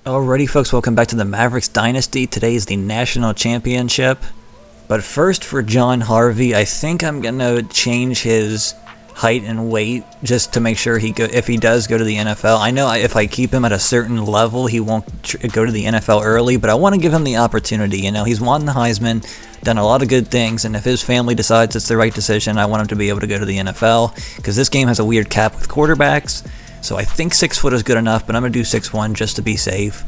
Alrighty folks, welcome back to the Mavericks Dynasty. Today is the National Championship. But first for John Harvey, I think I'm going to change his height and weight just to make sure if he does go to the NFL. I know if I keep him at a certain level, he won't go to the NFL early, but I want to give him the opportunity. You know, he's won the Heisman, done a lot of good things, and if his family decides it's the right decision, I want him to be able to go to the NFL, because this game has a weird cap with quarterbacks. So I think 6 foot is good enough, but I'm going to do 6'1" just to be safe.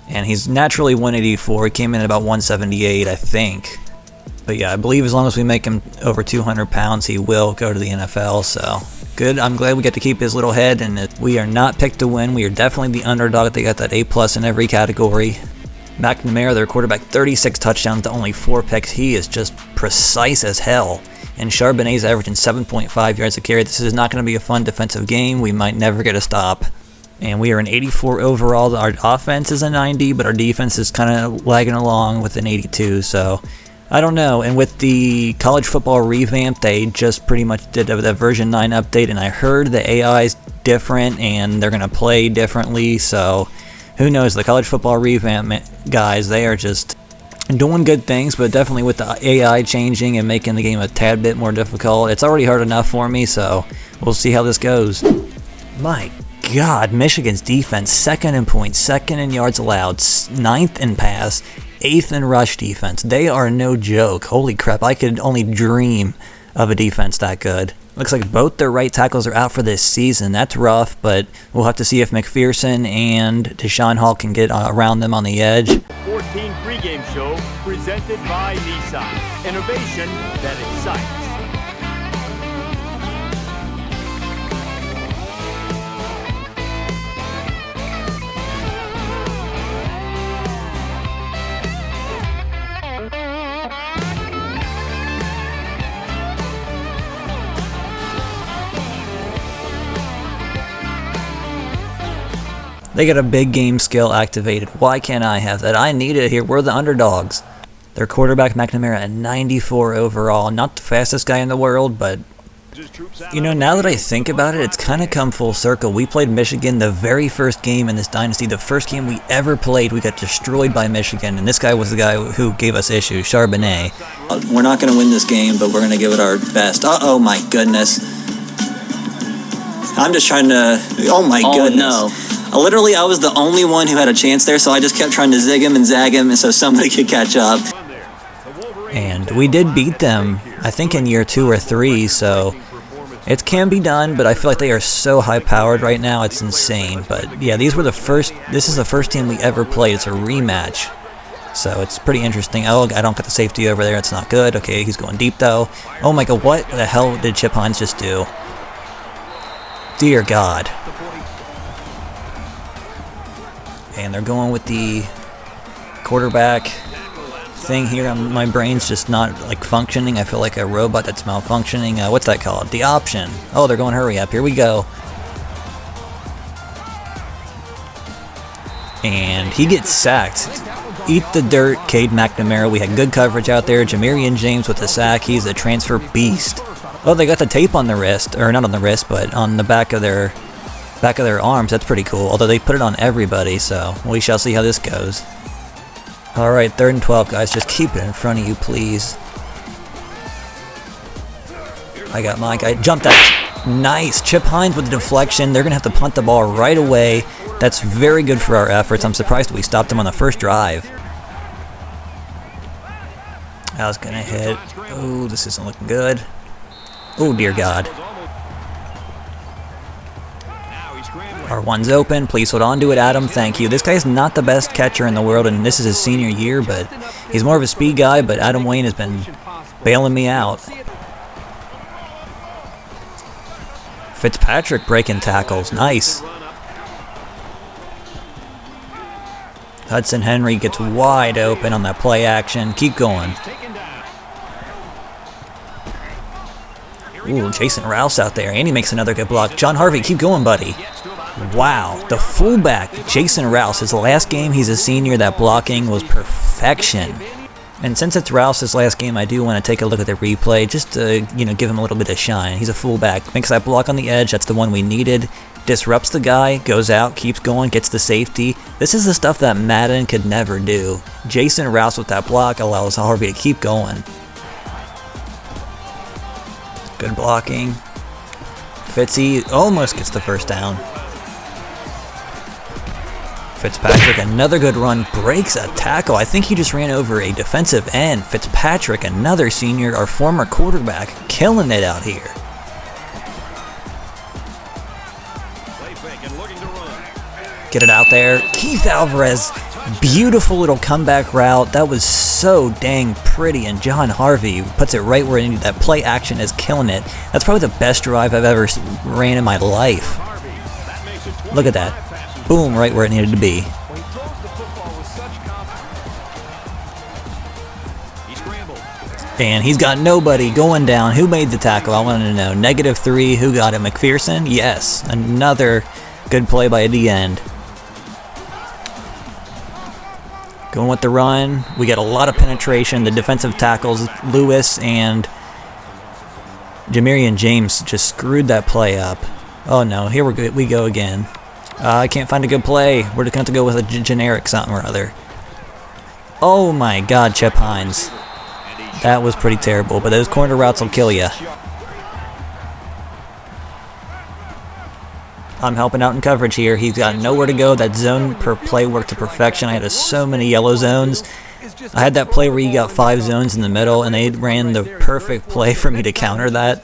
And he's naturally 184. He came in at about 178, I think. But yeah, I believe as long as we make him over 200 pounds, he will go to the NFL. So good. I'm glad we get to keep his little head. And we are not picked to win. We are definitely the underdog. They got that A+ in every category. McNamara, their quarterback, 36 touchdowns to only 4 picks. He is just precise as hell. And Charbonnet's averaging 7.5 yards a carry. This is not going to be a fun defensive game. We might never get a stop. And we are an 84 overall. Our offense is a 90, but our defense is kind of lagging along with an 82. So I don't know. And with the college football revamp, they just pretty much did a version 9 update. And I heard the AI is different and they're going to play differently. So who knows? The college football revamp guys, they are just doing good things, but definitely with the AI changing and making the game a tad bit more difficult. It's already hard enough for me, so we'll see how this goes. My God, Michigan's defense, 2nd in points, 2nd in yards allowed, 9th in pass, 8th in rush defense. They are no joke. Holy crap, I could only dream of a defense that good. Looks like both their right tackles are out for this season. That's rough, but we'll have to see if McPherson and Deshaun Hall can get around them on the edge. 14 pregame show presented by Nissan. Innovation that excites. They got a big game skill activated. Why can't I have that? I need it here. We're the underdogs. Their quarterback, McNamara, at 94 overall. Not the fastest guy in the world, but you know, now that I think about it, it's kind of come full circle. We played Michigan the very first game in this dynasty. The first game we ever played, we got destroyed by Michigan, and this guy was the guy who gave us issues, Charbonnet. We're not going to win this game, but we're going to give it our best. Oh my goodness. I'm just trying to... Oh my goodness. No. Literally, I was the only one who had a chance there, so I just kept trying to zig him and zag him so somebody could catch up. And we did beat them, I think in year 2 or 3, so it can be done, but I feel like they are so high-powered right now, it's insane. But yeah, this is the first team we ever played. It's a rematch, so it's pretty interesting. Oh, I don't got the safety over there. It's not good. Okay, he's going deep, though. Oh my God, what the hell did Chip Hines just do? Dear God. And they're going with the quarterback thing here. My brain's just not like functioning. I feel like a robot that's malfunctioning. What's that called? The option. Oh, they're going hurry up. Here we go. And he gets sacked. Eat the dirt, Cade McNamara. We had good coverage out there. Jamarian James with the sack. He's a transfer beast. Oh, they got the tape on the wrist, or not on the wrist, but on the back of their arms. That's pretty cool, although they put it on everybody, so we shall see how this goes. Alright, 3rd and 12, guys. Just keep it in front of you, please. I got my guy. Jumped out. Nice. Chip Hines with the deflection. They're going to have to punt the ball right away. That's very good for our efforts. I'm surprised we stopped them on the first drive. I was going to hit. Ooh, this isn't looking good. Oh, dear God. Our one's open. Please hold on to it, Adam. Thank you. This guy's not the best catcher in the world, and this is his senior year, but he's more of a speed guy, but Adam Wayne has been bailing me out. Fitzpatrick breaking tackles. Nice. Hudson Henry gets wide open on that play action. Keep going. Ooh, Jason Rouse out there, and he makes another good block. John Harvey, keep going, buddy. Wow, the fullback, Jason Rouse, his last game, he's a senior, that blocking was perfection. And since it's Rouse's last game, I do want to take a look at the replay, just to, give him a little bit of shine. He's a fullback, makes that block on the edge, that's the one we needed. disrupts the guy, goes out, keeps going, gets the safety. This is the stuff that Madden could never do. Jason Rouse with that block allows Harvey to keep going. Good blocking. Fitzy almost gets the first down. Fitzpatrick, another good run, breaks a tackle. I think he just ran over a defensive end. Fitzpatrick, another senior, our former quarterback, killing it out here. Get it out there. Keith Alvarez, beautiful little comeback route. That was so dang pretty, and John Harvey puts it right where it needed. That play action is killing it. That's probably the best drive I've ever ran in my life. Look at that. Boom, right where it needed to be. And he's got nobody going down. Who made the tackle? I wanted to know. -3. Who got it? McPherson? Yes. Another good play by a D-end. Going with the run. We got a lot of penetration. The defensive tackles, Lewis and Jamarian James, just screwed that play up. Oh no, here we go again. I can't find a good play. We're just going to have to go with a generic something or other. Oh my god, Chip Hines. That was pretty terrible, but those corner routes will kill you. I'm helping out in coverage here. He's got nowhere to go. That zone per play worked to perfection. I had so many yellow zones. I had that play where you got 5 zones in the middle, and they ran the perfect play for me to counter that.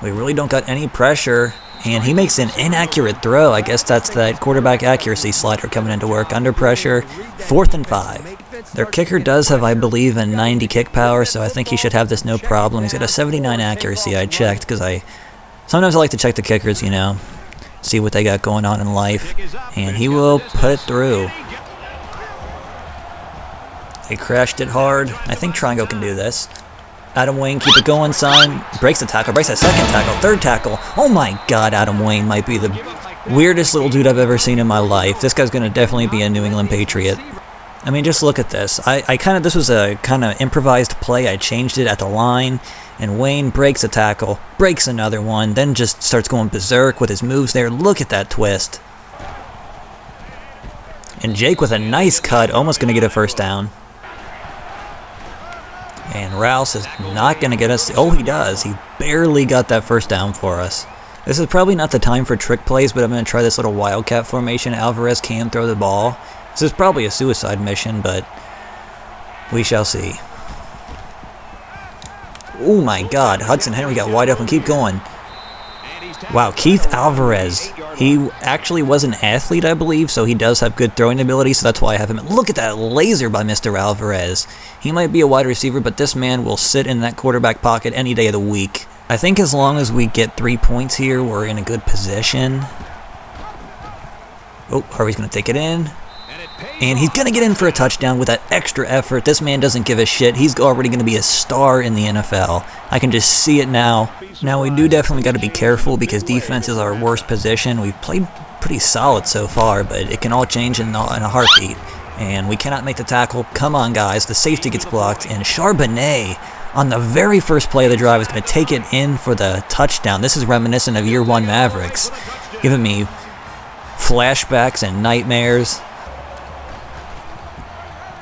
We really don't got any pressure, and he makes an inaccurate throw. I guess that's that quarterback accuracy slider coming into work. Under pressure, 4th and 5. Their kicker does have, I believe, a 90 kick power, so I think he should have this no problem. He's got a 79 accuracy. I checked because sometimes I like to check the kickers, you know, see what they got going on in life, and he will put it through. They crashed it hard. I think Triangle can do this. Adam Wayne, keep it going, son. Breaks the tackle, breaks that second tackle, third tackle. Oh my god, Adam Wayne might be the weirdest little dude I've ever seen in my life. This guy's going to definitely be a New England Patriot. I mean, just look at this. This was a kind of improvised play. I changed it at the line, and Wayne breaks a tackle, breaks another one, then just starts going berserk with his moves there. Look at that twist. And Jake with a nice cut, almost going to get a first down. And Rouse is not going to get us. Oh, he does. He barely got that first down for us. This is probably not the time for trick plays, but I'm going to try this little wildcat formation. Alvarez can throw the ball. This is probably a suicide mission, but we shall see. Oh my god, Hudson Henry got wide open. Keep going. Wow, Keith Alvarez. He actually was an athlete, I believe, so he does have good throwing ability, so that's why I have him. Look at that laser by Mr. Alvarez. He might be a wide receiver, but this man will sit in that quarterback pocket any day of the week. I think as long as we get 3 points here, we're in a good position. Oh, Harvey's going to take it in. And he's going to get in for a touchdown with that extra effort. This man doesn't give a shit. He's already going to be a star in the NFL. I can just see it now. Now, we do definitely got to be careful because defense is our worst position. We've played pretty solid so far, but it can all change in a heartbeat. And we cannot make the tackle. Come on, guys. The safety gets blocked. And Charbonnet, on the very first play of the drive, is going to take it in for the touchdown. This is reminiscent of Year 1 Mavericks, giving me flashbacks and nightmares.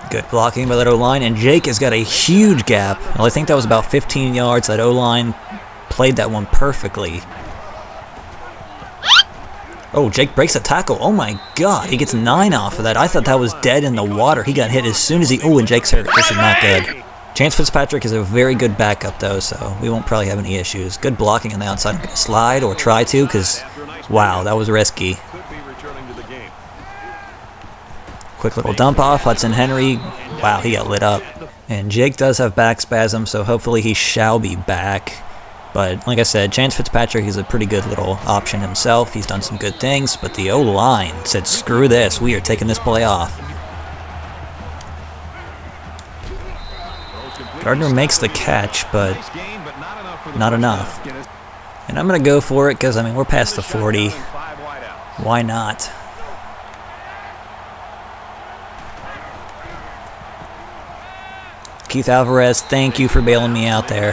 Good blocking by that O-line, and Jake has got a huge gap. Well, I think that was about 15 yards. That O-line played that one perfectly. Oh, Jake breaks a tackle. Oh my god, he gets 9 off of that. I thought that was dead in the water. He got hit as soon as he... Oh, and Jake's hurt. This is not good. Chance Fitzpatrick is a very good backup, though, so we won't probably have any issues. Good blocking on the outside. I'm going to slide or try to, because, wow, that was risky. Quick little dump off. Hudson Henry. Wow, he got lit up. And Jake does have back spasm, so hopefully he shall be back. But like I said, Chance Fitzpatrick is a pretty good little option himself. He's done some good things, but the O-line said, screw this. We are taking this play off. Gardner makes the catch, but not enough. And I'm going to go for it because, I mean, we're past the 40. Why not? Keith Alvarez, thank you for bailing me out there.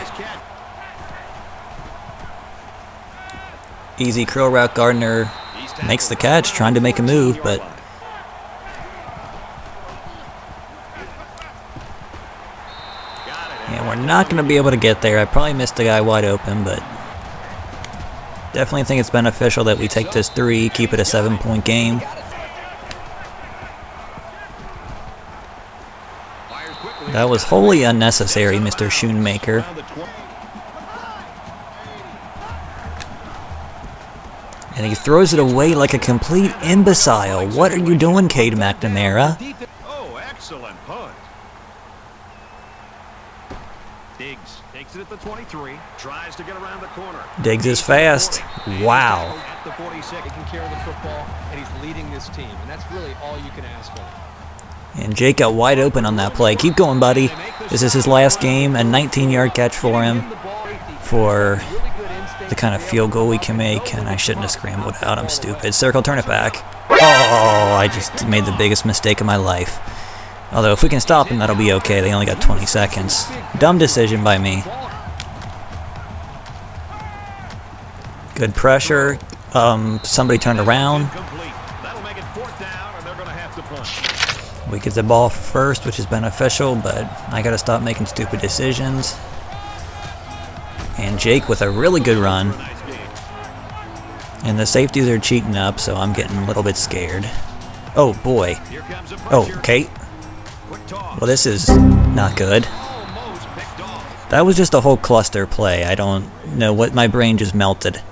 Easy curl route. Gardner makes the catch, trying to make a move, but yeah, we're not going to be able to get there. I probably missed the guy wide open, but definitely think it's beneficial that we take this 3, keep it a 7-point game. That was wholly unnecessary, Mr. Schoonmaker. And he throws it away like a complete imbecile. What are you doing, Cade McNamara? Oh, excellent punt. Diggs takes it at the 23, tries to get around the corner. Diggs is fast. Wow. At the 46, taking care of the football, and he's leading this team, and that's really all you can ask for. And Jake got wide open on that play. Keep going, buddy. This is his last game, a 19-yard catch for him for the kind of field goal we can make, and I shouldn't have scrambled out. I'm stupid. Circle, turn it back. Oh, I just made the biggest mistake of my life. Although if we can stop them, that'll be okay. They only got 20 seconds. Dumb decision by me. Good pressure. Somebody turned around. We get the ball first, which is beneficial, but I gotta stop making stupid decisions. And Jake with a really good run. And the safeties are cheating up, so I'm getting a little bit scared. Oh boy. Oh, okay. Well, this is not good. That was just a whole cluster play. I don't know what, my brain just melted.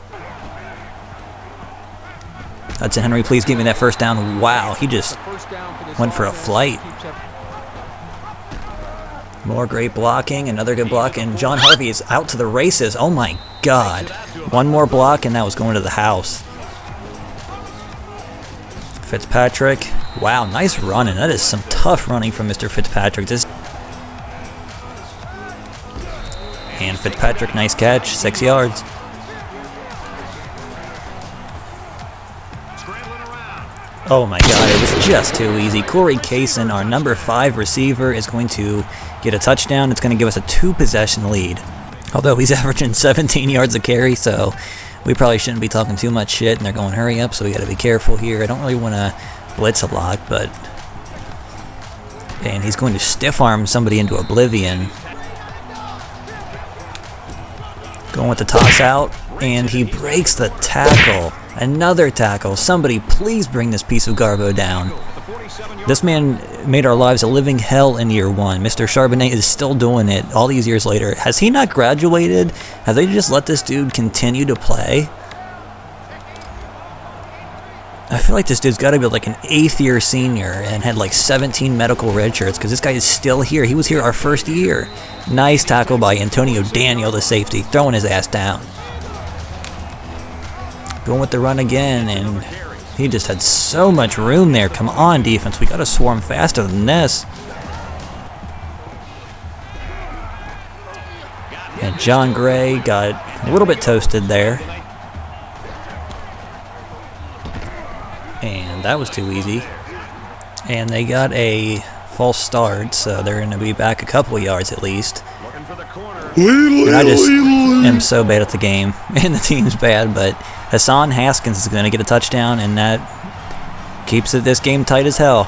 Hudson Henry, please give me that first down. Wow, he just went for a flight. More great blocking, another good block, and John Harvey is out to the races. Oh my God. One more block and that was going to the house. Fitzpatrick. Wow, nice running. That is some tough running from Mr. Fitzpatrick. And Fitzpatrick, nice catch, 6 yards. Oh my God, it was just too easy. Corey Kaysen, our number 5 receiver, is going to get a touchdown. It's going to give us a 2-possession lead. Although he's averaging 17 yards a carry, so we probably shouldn't be talking too much shit, and they're going hurry up, so we got to be careful here. I don't really want to blitz a lot, but... And he's going to stiff arm somebody into oblivion. Going with the toss out, and he breaks the tackle. Another tackle. Somebody please bring this piece of garbo down. This man made our lives a living hell in year 1. Mr. Charbonnet is still doing it all these years later. Has he not graduated? Have they just let this dude continue to play? I feel like this dude's got to be like an 8th year senior and had like 17 medical red shirts because this guy is still here. He was here our first year. Nice tackle by Antonio Daniel, the safety, throwing his ass down. Going with the run again, and he just had so much room there. Come on, defense. We got to swarm faster than this. And John Gray got a little bit toasted there. And that was too easy. And they got a false start, so they're going to be back a couple of yards at least. And I just am so bad at the game, and the team's bad, but Hassan Haskins is going to get a touchdown, and that keeps this game tight as hell.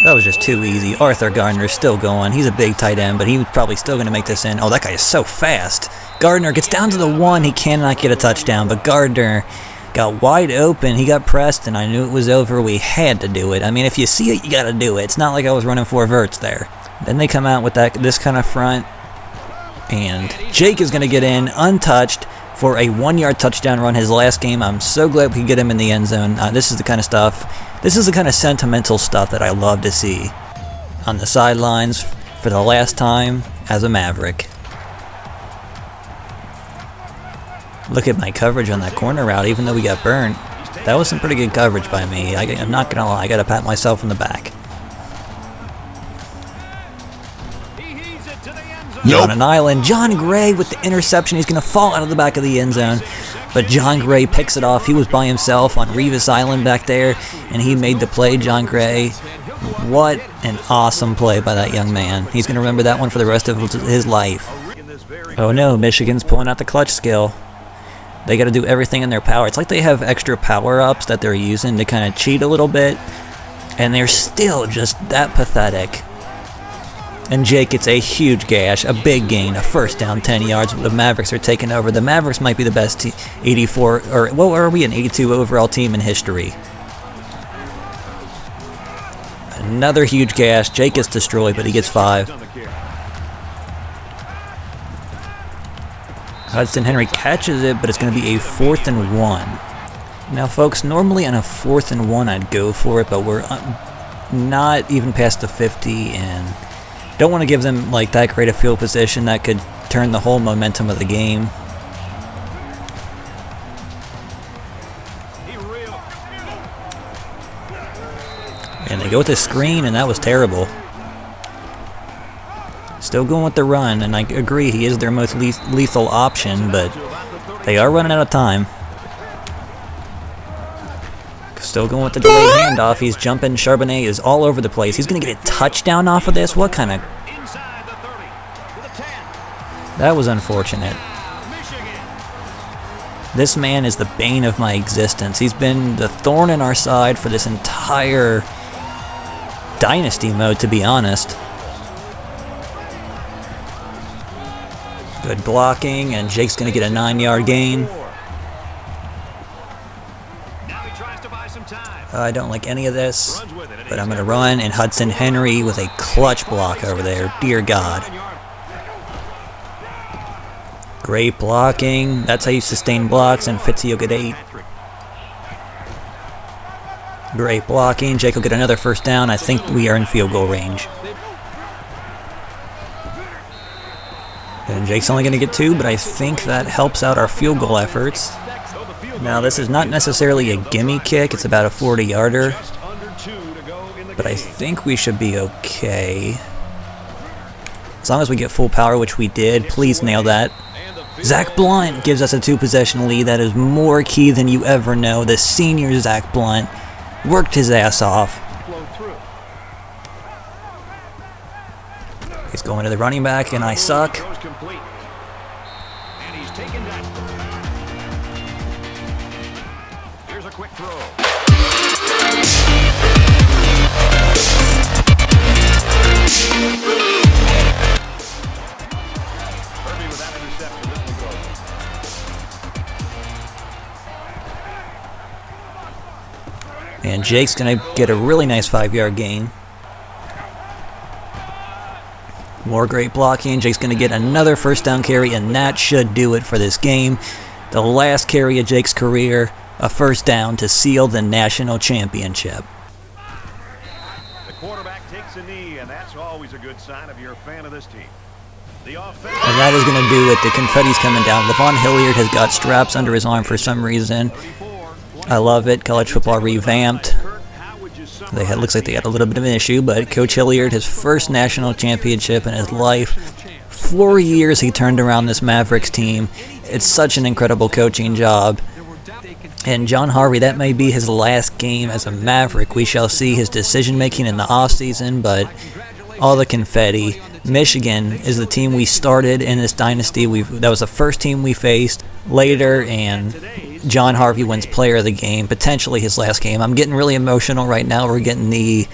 That was just too easy. Arthur Gardner's still going. He's a big tight end, but he's probably still going to make this in. Oh, that guy is so fast. Gardner gets down to the 1. He cannot get a touchdown, but Gardner got wide open. He got pressed, and I knew it was over. We had to do it. I mean, if you see it, you got to do it. It's not like I was running 4 verts there. Then they come out with this kind of front, and Jake is going to get in untouched for a 1-yard touchdown run his last game. I'm so glad we could get him in the end zone. This is the kind of stuff, this is the kind of sentimental stuff that I love to see on the sidelines for the last time as a Maverick. Look at my coverage on that corner route, even though we got burnt. That was some pretty good coverage by me. I'm not going to lie, I got to pat myself on the back. On an island, John Gray with the interception. He's going to fall out of the back of the end zone. But John Gray picks it off. He was by himself on Revis Island back there, and he made the play, John Gray. What an awesome play by that young man. He's going to remember that one for the rest of his life. Oh no, Michigan's pulling out the clutch skill. They got to do everything in their power. It's like they have extra power-ups that they're using to kind of cheat a little bit, and they're still just that pathetic. And Jake gets a huge gash, a big gain, a first down, 10 yards. The Mavericks are taking over. The Mavericks might be the best 84, or what are we, an 82 overall team in history. Another huge gash. Jake gets destroyed, but he gets 5. Hudson Henry catches it, but it's going to be a 4th and 1. Now, folks, normally on a 4th and 1, I'd go for it, but we're not even past the 50, and don't want to give them like that great a field position that could turn the whole momentum of the game. And they go with the screen, and that was terrible. Still going with the run, and I agree he is their most lethal option, but they are running out of time. Still going with the delayed handoff. He's jumping. Charbonnet is all over the place. He's going to get a touchdown off of this? What kind of... That was unfortunate. This man is the bane of my existence. He's been the thorn in our side for this entire Dynasty mode, to be honest. Good blocking, and Jake's going to get a 9-yard gain. I don't like any of this, but I'm going to run, and Hudson Henry with a clutch block over there. Dear God. Great blocking. That's how you sustain blocks, and Fitzy will get 8. Great blocking. Jake will get another first down. I think we are in field goal range. And Jake's only going to get 2, but I think that helps out our field goal efforts. Now, this is not necessarily a gimme kick. It's about a 40-yarder. But I think we should be okay. As long as we get full power, which we did. Please nail that. Zach Blunt gives us a 2-possession lead. That is more key than you ever know. The senior Zach Blunt worked his ass off. He's going to the running back, and I suck. Here's a quick throw. Kirby with that interception. This will go. And Jake's going to get a really nice 5-yard gain. More great blocking. Jake's going to get another first down carry, and that should do it for this game. The last carry of Jake's career, a first down to seal the national championship. The quarterback takes a knee, and that's always a good sign if you're a fan of this team. The offense. And that is going to do it. The confetti's coming down. Hilliard has got straps under his arm for some reason. I love it. College football revamped. Looks like they had a little bit of an issue, but Coach Hilliard, his first national championship in his life. 4 years he turned around this Mavericks team. It's such an incredible coaching job. And John Harvey, that may be his last game as a Maverick. We shall see his decision-making in the offseason, but all the confetti. Michigan is the team we started in this dynasty. That was the first team we faced later, and John Harvey wins player of the game, potentially his last game. I'm getting really emotional right now. We're getting the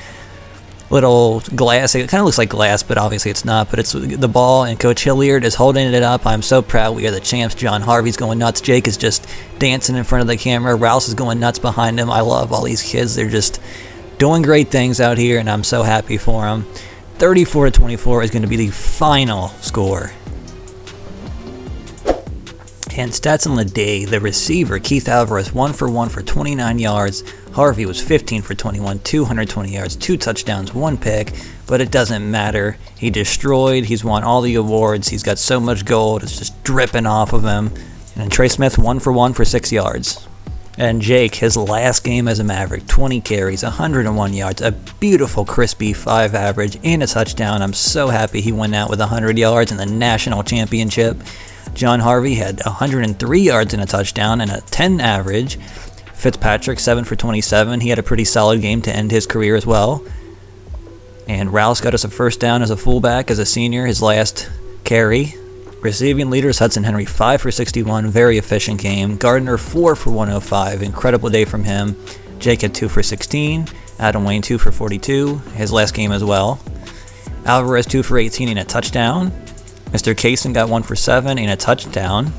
little glass. It kind of looks like glass, but obviously it's not. But it's the ball, and Coach Hilliard is holding it up. I'm so proud. We are the champs. John Harvey's going nuts. Jake is just dancing in front of the camera. Rouse is going nuts behind him. I love all these kids. They're just doing great things out here, and I'm so happy for them. 34-24 is going to be the final score. And stats on the day, the receiver, Keith Alvarez, 1 for 1 for 29 yards. Harvey was 15 for 21, 220 yards, 2 touchdowns, 1 pick. But it doesn't matter. He destroyed. He's won all the awards. He's got so much gold. It's just dripping off of him. And Trey Smith, 1 for 1 for 6 yards. And Jake, his last game as a Maverick, 20 carries, 101 yards, a beautiful crispy 5 average, and a touchdown. I'm so happy he went out with 100 yards in the national championship. John Harvey had 103 yards and a touchdown and a 10 average. Fitzpatrick, 7 for 27. He had a pretty solid game to end his career as well. And Rouse got us a first down as a fullback as a senior, his last carry. Receiving leaders, Hudson Henry, 5 for 61. Very efficient game. Gardner, 4 for 105. Incredible day from him. Jake had 2 for 16. Adam Wayne, 2 for 42. His last game as well. Alvarez, 2 for 18 and a touchdown. Mr. Kaysen got 1 for 7 and a touchdown.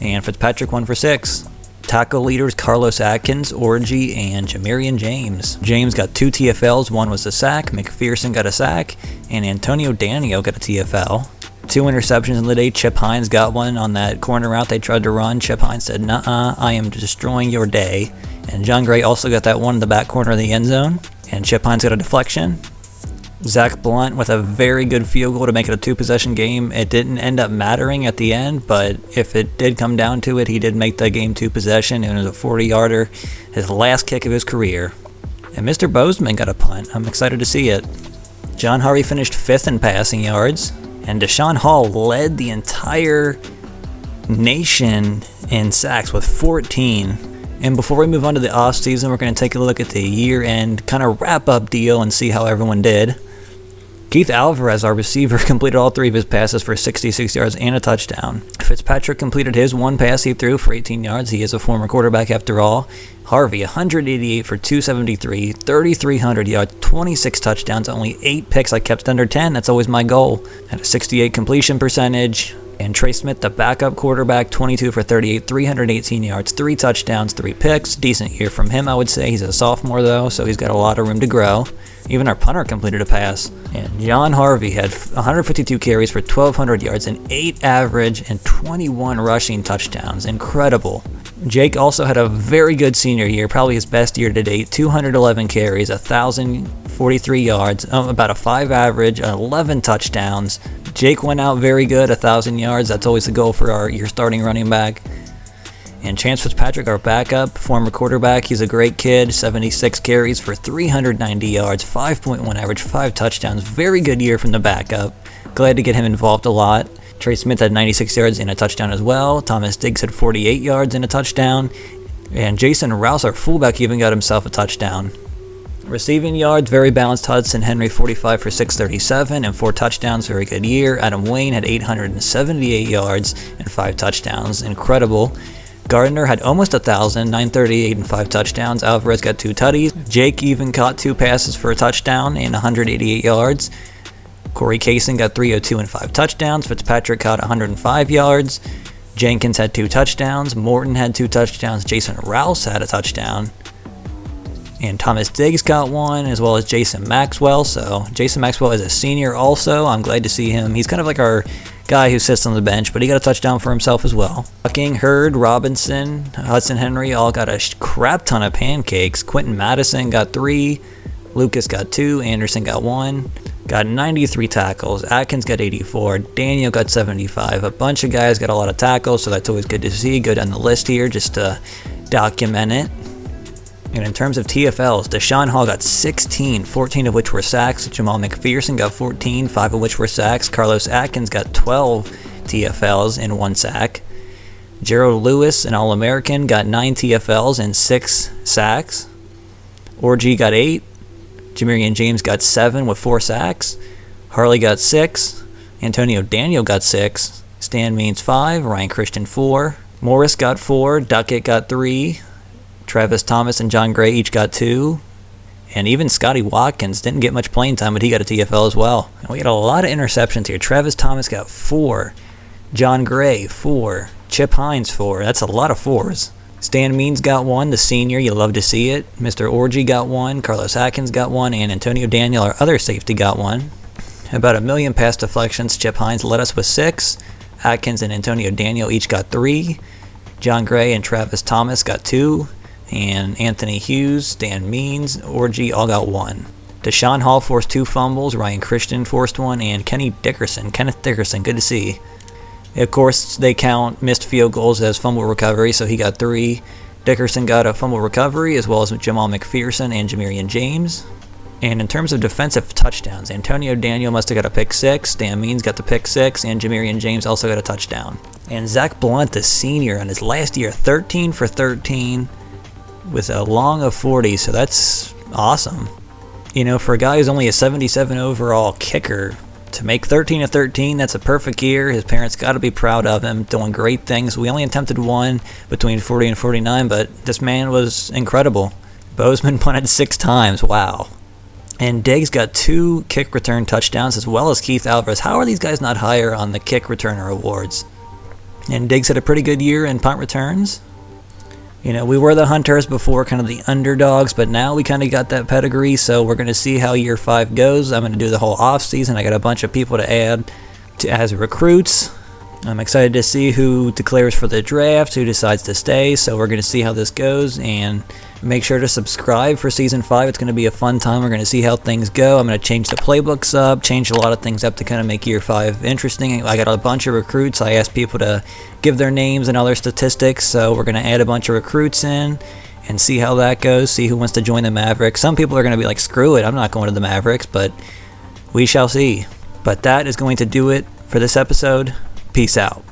And Fitzpatrick, 1 for 6. Tackle leaders, Carlos Atkins, Orgy, and Jamarian James. James got 2 TFLs, 1 was a sack. McPherson got a sack, and Antonio Danio got a TFL. 2 interceptions in the day. Chip Hines got 1 on that corner route they tried to run. Chip Hines said, "Nuh-uh, I am destroying your day." And John Gray also got that one in the back corner of the end zone. And Chip Hines got a deflection. Zach Blunt with a very good field goal to make it a 2-possession game. It didn't end up mattering at the end, but if it did come down to it, he did make the game 2-possession, and it was a 40-yarder, his last kick of his career. And Mr. Bozeman got a punt. I'm excited to see it. John Harvey finished 5th in passing yards, and Deshaun Hall led the entire nation in sacks with 14. And before we move on to the offseason, we're going to take a look at the year-end kind of wrap-up deal and see how everyone did. Keith Alvarez, our receiver, completed all 3 of his passes for 66 yards and a touchdown. Fitzpatrick completed his 1 pass he threw for 18 yards. He is a former quarterback after all. Harvey, 188 for 273, 3,300 yards, 26 touchdowns, only 8 picks. I kept it under 10. That's always my goal. Had a 68 completion percentage. And Trey Smith, the backup quarterback, 22 for 38, 318 yards, 3 touchdowns, 3 picks. Decent year from him, I would say. He's a sophomore, though, so he's got a lot of room to grow. Even our punter completed a pass. And John Harvey had 152 carries for 1,200 yards, and 8 average and 21 rushing touchdowns. Incredible. Jake also had a very good senior year, probably his best year to date. 211 carries, 1,043 yards, about a 5 average, 11 touchdowns. Jake went out very good, 1,000 yards. That's always the goal for your starting running back. And Chance Fitzpatrick, our backup, former quarterback, he's a great kid. 76 carries for 390 yards, 5.1 average, 5 touchdowns. Very good year from the backup. Glad to get him involved a lot. Trey Smith had 96 yards and a touchdown as well. Thomas Diggs had 48 yards and a touchdown. And Jason Rouse, our fullback, even got himself a touchdown. Receiving yards, very balanced. Hudson Henry, 45 for 637 and 4 touchdowns. Very good year. Adam Wayne had 878 yards and 5 touchdowns. Incredible. Gardner had almost 1,000, 938 and 5 touchdowns. Alvarez got 2 tutties. Jake even caught 2 passes for a touchdown and 188 yards. Corey Kaysen got 302 and 5 touchdowns. Fitzpatrick caught 105 yards. Jenkins had 2 touchdowns. Morton had 2 touchdowns. Jason Rouse had a touchdown. And Thomas Diggs got 1, as well as Jason Maxwell. So Jason Maxwell is a senior also. I'm glad to see him. He's kind of like our guy who sits on the bench, but he got a touchdown for himself as well. Bucking, Hurd, Robinson, Hudson Henry all got a crap ton of pancakes. Quentin Madison got 3. Lucas got 2. Anderson got 1. Got 93 tackles. Atkins got 84. Daniel got 75. A bunch of guys got a lot of tackles, so that's always good to see. Good on the list here just to document it. And in terms of TFLs, Deshaun Hall got 16, 14 of which were sacks. Jamal McPherson got 14, 5 of which were sacks. Carlos Atkins got 12 TFLs and 1 sack. Gerald Lewis, an All-American, got 9 TFLs and 6 sacks. Orgy got 8. Jamarian James got 7 with 4 sacks. Harley got 6. Antonio Daniel got 6. Stan Means 5. Ryan Christian 4. Morris got 4. Duckett got 3. Travis Thomas and John Gray each got 2. And even Scotty Watkins didn't get much playing time, but he got a TFL as well. And we had a lot of interceptions here. Travis Thomas got 4. John Gray, 4. Chip Hines, 4. That's a lot of 4s. Stan Means got 1, the senior. You love to see it. Mr. Orgy got 1. Carlos Atkins got 1. And Antonio Daniel, our other safety, got 1. About 1 million pass deflections. Chip Hines led us with 6. Atkins and Antonio Daniel each got 3. John Gray and Travis Thomas got 2. And Anthony Hughes, Stan Means, Orgy all got 1. Deshaun Hall forced 2 fumbles, Ryan Christian forced 1, and Kenneth Dickerson, good to see. Of course, they count missed field goals as fumble recovery, so he got 3. Dickerson got a fumble recovery, as well as Jamal McPherson and Jamarian James. And in terms of defensive touchdowns, Antonio Daniel must have got a pick 6, Dan Means got the pick 6, and Jamarian James also got a touchdown. And Zach Blunt, the senior, on his last year, 13 for 13 with a long of 40, so that's awesome. You know, for a guy who's only a 77 overall kicker, to make 13 of 13, that's a perfect year. His parents got to be proud of him, doing great things. We only attempted one between 40 and 49, but this man was incredible. Bozeman punted 6 times, wow. And Diggs got 2 kick return touchdowns, as well as Keith Alvarez. How are these guys not higher on the kick returner awards? And Diggs had a pretty good year in punt returns. You know, we were the Hunters before, kind of the underdogs, but now we kind of got that pedigree, so we're going to see how year 5 goes. I'm going to do the whole offseason. I got a bunch of people to add as recruits. I'm excited to see who declares for the draft, who decides to stay, so we're going to see how this goes, and make sure to subscribe for Season 5. It's going to be a fun time. We're going to see how things go. I'm going to change the playbooks up, change a lot of things up to kind of make Year 5 interesting. I got a bunch of recruits. I asked people to give their names and other statistics, so we're going to add a bunch of recruits in and see how that goes, see who wants to join the Mavericks. Some people are going to be like, screw it, I'm not going to the Mavericks, but we shall see. But that is going to do it for this episode. Peace out.